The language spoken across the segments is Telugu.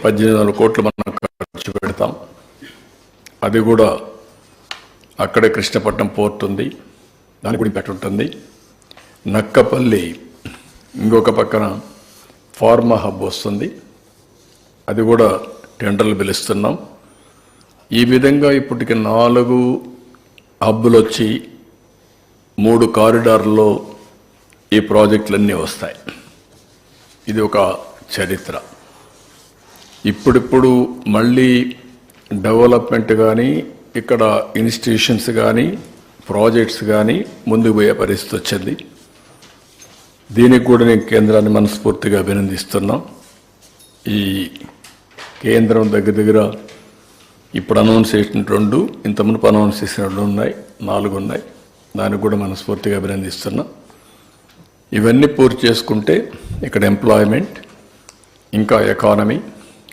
1800 కోట్లు మనం ఖర్చు పెడతాం. అది కూడా అక్కడే కృష్ణపట్నం పోర్ట్ ఉంది, దాని కూడా ఇంపాక్ట్ ఉంటుంది. నక్కపల్లి ఇంకొక పక్కన ఫార్మా హబ్ వస్తుంది, అది కూడా టెండర్లు పిలుస్తున్నాం. ఈ విధంగా ఇప్పటికి 4 హబ్బులు వచ్చి 3 కారిడార్లో ఈ ప్రాజెక్టులన్నీ వస్తాయి. ఇది ఒక చరిత్ర. ఇప్పుడిప్పుడు మళ్ళీ డెవలప్మెంట్ కానీ ఇక్కడ ఇన్స్టిట్యూషన్స్ కానీ ప్రాజెక్ట్స్ కానీ ముందుకు పోయే పరిస్థితి వచ్చింది. దీనికి కూడా నేను కేంద్రాన్ని మనస్ఫూర్తిగా అభినందిస్తున్నాం. ఈ కేంద్రం దగ్గర ఇప్పుడు అనౌన్స్ చేసిన 2, ఇంతకుముందు అనౌన్స్ చేసిన 2 ఉన్నాయి, 4 ఉన్నాయి. దానికి కూడా మనస్ఫూర్తిగా అభినందిస్తున్నాం. ఇవన్నీ పూర్తి చేసుకుంటే ఇక్కడ ఎంప్లాయ్మెంట్ ఇంకా ఎకానమీ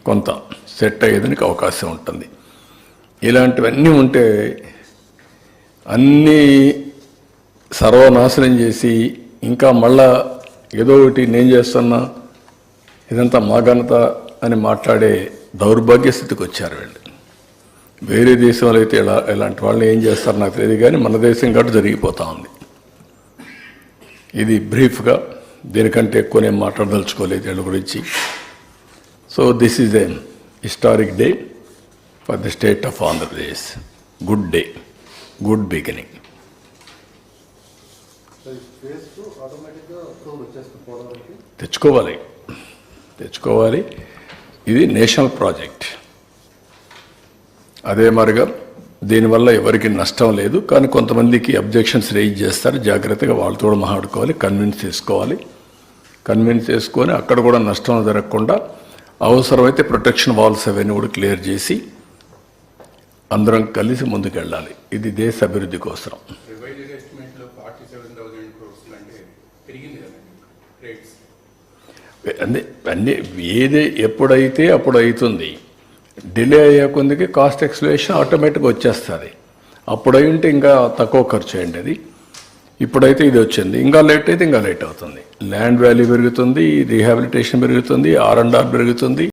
కొంత సెట్ అయ్యేదానికి అవకాశం ఉంటుంది. ఇలాంటివన్నీ ఉంటే అన్నీ సర్వనాశనం చేసి ఇంకా మళ్ళా ఏదో ఒకటి నేను చేస్తున్నా, ఇదంతా మా ఘనత అని మాట్లాడే దౌర్భాగ్య స్థితికి వచ్చారు వీళ్ళు. వేరే దేశంలో అయితే ఇలాంటి వాళ్ళని ఏం చేస్తారో నాకు తెలియదు, కానీ మన దేశం కాబట్టి జరిగిపోతూ ఉంది. ఇది బ్రీఫ్గా, దీనికంటే ఎక్కువ నేను మాట్లాడదలుచుకోలేదు వీళ్ళ గురించి. So this is a historic day for the state of Andhra Pradesh. Good day, good beginning. తెచ్చుకోవాలి. ఇది నేషనల్ ప్రాజెక్ట్. అదే మరిగా దీనివల్ల ఎవరికి నష్టం లేదు, కానీ కొంతమందికి అబ్జెక్షన్స్ రేజ్ చేస్తారు. జాగ్రత్తగా వాళ్ళతో కూడా మాట్లాడుకోవాలి, కన్విన్స్ చేసుకొని అక్కడ కూడా నష్టం జరగకుండా అవసరమైతే ప్రొటెక్షన్ వాల్స్ అవన్నీ కూడా క్లియర్ చేసి అందరం కలిసి ముందుకెళ్ళాలి. ఇది దేశ అభివృద్ధి కోసం. అన్నీ ఎప్పుడైతే అప్పుడు అవుతుంది. డిలే అయ్యే కొందికి కాస్ట్ ఎక్స్ప్లెనేషన్ ఆటోమేటిక్గా వచ్చేస్తుంది. అప్పుడై ఉంటే ఇంకా తక్కువ ఖర్చు అయ్యండి అది. ఇప్పుడైతే ఇది వచ్చింది, ఇంకా లేట్ అయితే ఇంకా లేట్ అవుతుంది. ల్యాండ్ వాల్యూ పెరుగుతుంది, రీహాబిలిటేషన్ పెరుగుతుంది, R&R పెరుగుతుంది.